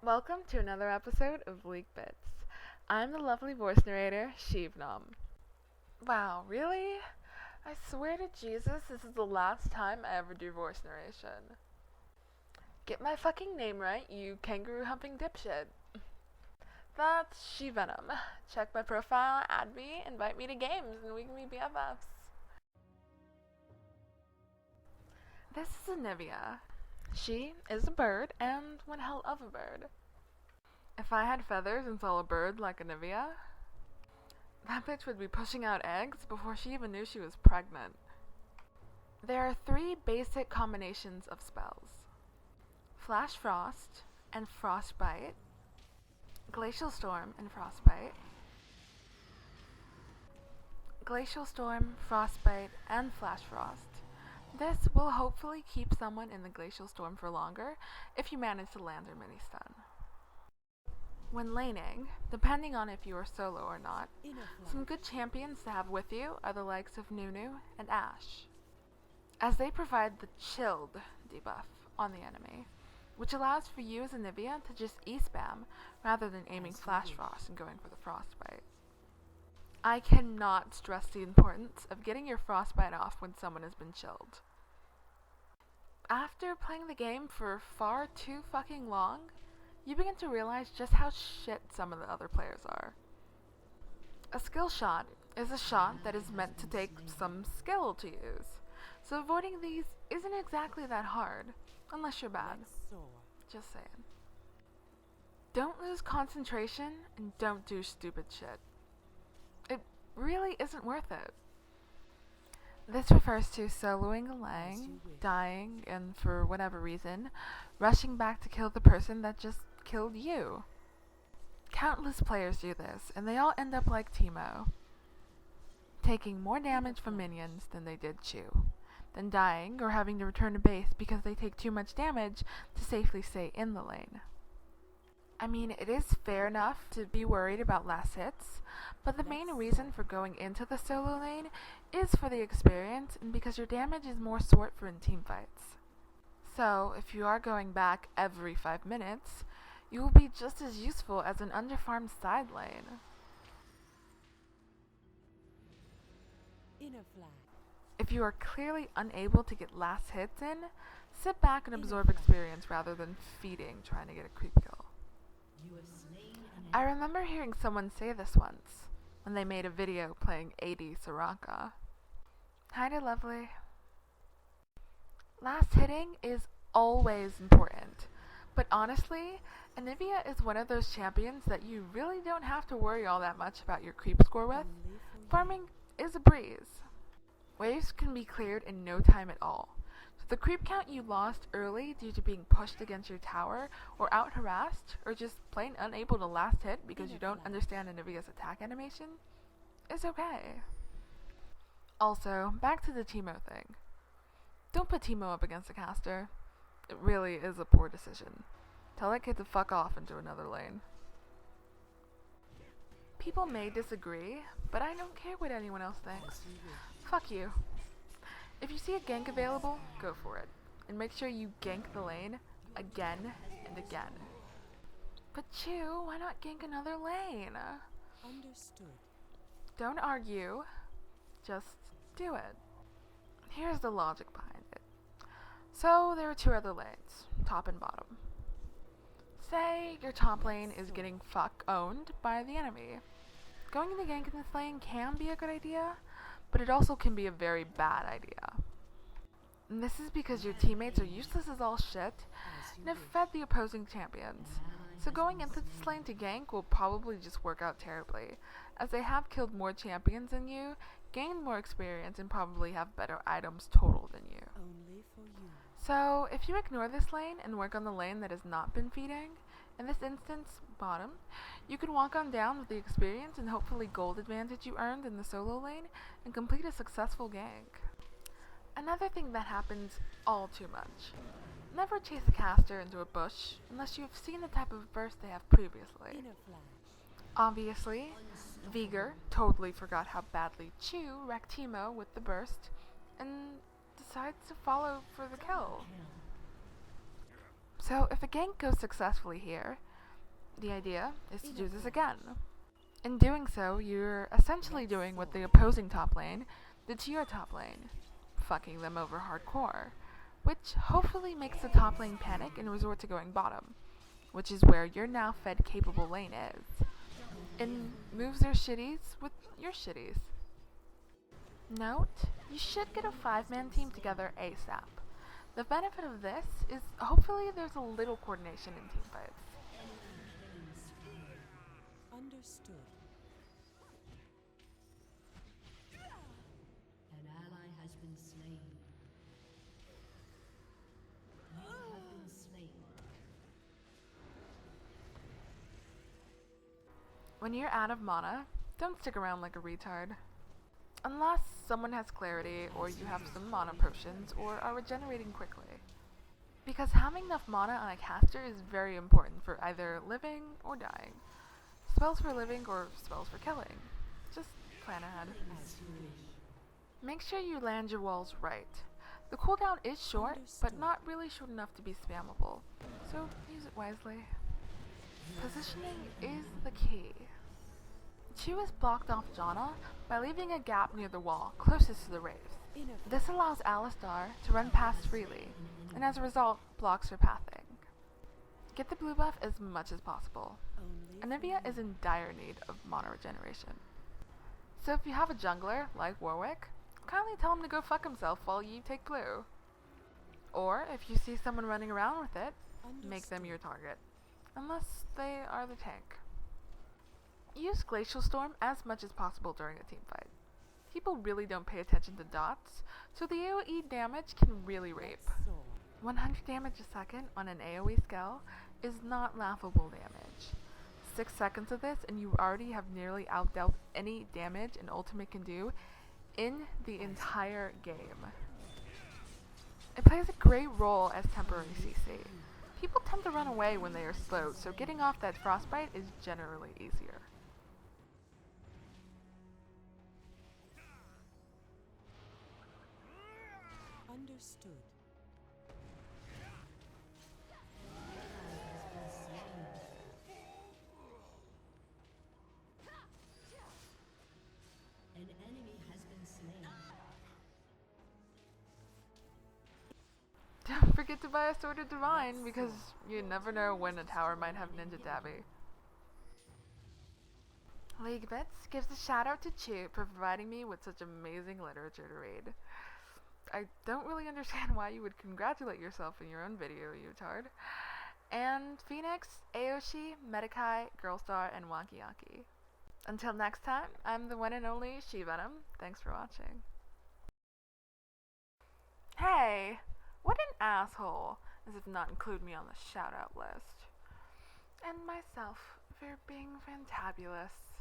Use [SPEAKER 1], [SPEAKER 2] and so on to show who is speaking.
[SPEAKER 1] Welcome to another episode of LeagueBitz. I'm the lovely voice narrator, Shivnam. Wow, really? I swear to Jesus, this is the last time I ever do voice narration. Get my fucking name right, you kangaroo-humping dipshit. That's Shivenom. Check my profile, add me, invite me to games, and we can be BFFs. This is Anivia. She is a bird, and one hell of a bird. If I had feathers and saw a bird like Anivia, that bitch would be pushing out eggs before she even knew she was pregnant. There are 3 basic combinations of spells: Flash Frost and Frostbite, Glacial Storm and Frostbite, Glacial Storm, Frostbite, and Flash Frost. This will hopefully keep someone in the Glacial Storm for longer if you manage to land their mini-stun. When laning, depending on if you are solo or not, some good champions to have with you are the likes of Nunu and Ashe, as they provide the chilled debuff on the enemy, which allows for you as Anivia to just E-spam rather than aiming Flash Frost and going for the Frostbite. I cannot stress the importance of getting your Frostbite off when someone has been chilled. After playing the game for far too fucking long, you begin to realize just how shit some of the other players are. A skill shot is a shot that is meant to take some skill to use, so avoiding these isn't exactly that hard, unless you're bad. Just saying. Don't lose concentration and don't do stupid shit. It really isn't worth it. This refers to soloing a lane, dying, and for whatever reason, rushing back to kill the person that just killed you. Countless players do this, and they all end up like Teemo, taking more damage from minions than they did Chew, then dying or having to return to base because they take too much damage to safely stay in the lane. I mean, it is fair enough to be worried about last hits, but the main reason for going into the solo lane is for the experience and because your damage is more sought for in teamfights. So, if you are going back every 5 minutes, you will be just as useful as an underfarmed side lane. If you are clearly unable to get last hits in, sit back and absorb experience rather than feeding trying to get a creep kill. I remember hearing someone say this once, when they made a video playing AD Soraka. Hi to lovely. Last hitting is always important, but honestly, Anivia is one of those champions that you really don't have to worry all that much about your creep score with. Farming is a breeze. Waves can be cleared in no time at all. So the creep count you lost early due to being pushed against your tower, or out-harassed, or just plain unable to last hit because you don't understand Anivia's attack animation, is okay. Also, back to the Teemo thing. Don't put Teemo up against a caster. It really is a poor decision. Tell that kid to fuck off into another lane. People may disagree, but I don't care what anyone else thinks. Fuck you. If you see a gank available, go for it. And make sure you gank the lane again and again. But Chew, why not gank another lane?
[SPEAKER 2] Understood.
[SPEAKER 1] Don't argue. Just do it. Here's the logic behind it. So there are 2 other lanes, top and bottom. Say your top lane is getting fuck-owned by the enemy. Going to gank in this lane can be a good idea, but it also can be a very bad idea. And this is because your teammates are useless as all shit and have fed the opposing champions. So going into this lane to gank will probably just work out terribly, as they have killed more champions than you, gained more experience, and probably have better items total than you.
[SPEAKER 2] Only for you.
[SPEAKER 1] So if you ignore this lane and work on the lane that has not been feeding, in this instance, bottom, you can walk on down with the experience and hopefully gold advantage you earned in the solo lane and complete a successful gank. Another thing that happens all too much. Never chase a caster into a bush unless you have seen the type of burst they have previously. Obviously, Vigor totally forgot how badly Chew wrecked Teemo with the burst and decides to follow for the kill. So if a gank goes successfully here, The idea is to do this again. In doing so, you're essentially doing what the opposing top lane did to your top lane, fucking them over hardcore, which hopefully makes the top lane panic and resort to going bottom, which is where your now fed capable lane is, and moves their shitties with your shitties. Note, you should get a 5-man team together ASAP. The benefit of this is hopefully there's a little coordination in team fights.
[SPEAKER 2] Understood.
[SPEAKER 3] An ally has been slain. You have been slain.
[SPEAKER 1] When you're out of mana, don't stick around like a retard. Unless someone has clarity, or you have some mana potions, or are regenerating quickly. Because having enough mana on a caster is very important for either living or dying. Spells for living or spells for killing. Just plan ahead.
[SPEAKER 2] As you wish.
[SPEAKER 1] Make sure you land your walls right. The cooldown is short, but not really short enough to be spammable, so use it wisely. Positioning is the key. Chu is blocked off Janna by leaving a gap near the wall closest to the Wraiths. This allows Alistar to run past freely, and as a result, blocks her pathing. Get the blue buff as much as possible.
[SPEAKER 2] Only
[SPEAKER 1] Anivia is in dire need of mana regeneration. So if you have a jungler, like Warwick, kindly tell him to go fuck himself while you take blue. Or, if you see someone running around with it, make them your target. Unless they are the tank. Use Glacial Storm as much as possible during a team fight. People really don't pay attention to dots, so the AoE damage can really rape.
[SPEAKER 2] so.
[SPEAKER 1] 100 damage a second on an AoE skill is not laughable damage. 6 seconds of this and you already have nearly outdealt any damage an ultimate can do in the entire game. It plays a great role as temporary CC. People tend to run away when they are slowed, so getting off that frostbite is generally easier.
[SPEAKER 2] Understood.
[SPEAKER 3] An enemy has been slain.
[SPEAKER 1] Don't forget to buy a Sword of Divine, because you never know when a tower might have Ninja Dabby. LeagueBitz gives a shout out to Chu for providing me with such amazing literature to read. I don't really understand why you would congratulate yourself in your own video, you retard. And Phoenix, Aoshi, Medikai, Girlstar, and Wakiyaki. Until next time, I'm the one and only She-Venom. Thanks for watching. Hey! What an asshole! As if not include me on the shout-out list. And myself for being fantabulous.